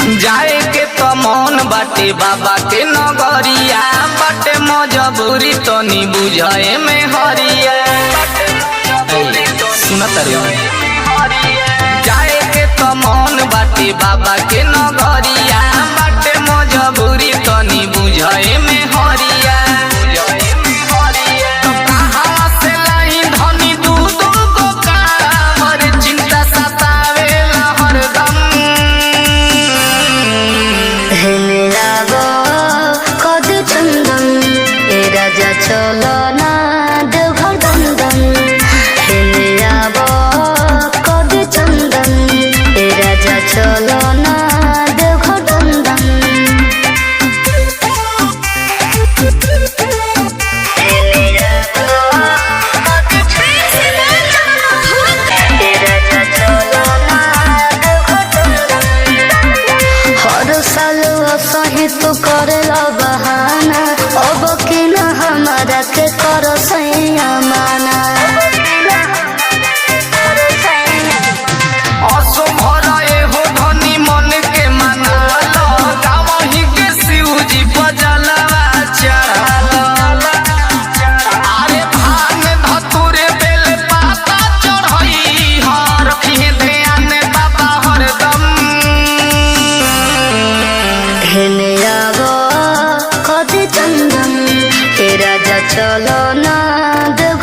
जाए के तो मन बाटे बाबा के नगरिया, बाटे मजबूरी तो नी बुझाए में हरिया। सुनत जाए के तो मन बाटे बाबा के नगरिया, बाटे मजबूरी तो नी बुझाए में हरिया। चलो ना देवघर दंदन हेले आबो कभी चंदन ए राजा चलो ना देवघर दंदन हेले आबो कभी चंदन ए राजा चलो ना देवघर दंदन। हर साल सही तो करेला बहाना, अब की ना हमारा के करो सैया माना। असो भराए हो धनी मन के मना लो, गावही के शिवजी बजलवा चढ़ालो। अरे भांग धतूरे बेल पाता चढ़ई हर रखिए ध्यान बाबा हरदम। हेले आबो कभी चंदन ए राजा चलो ना देव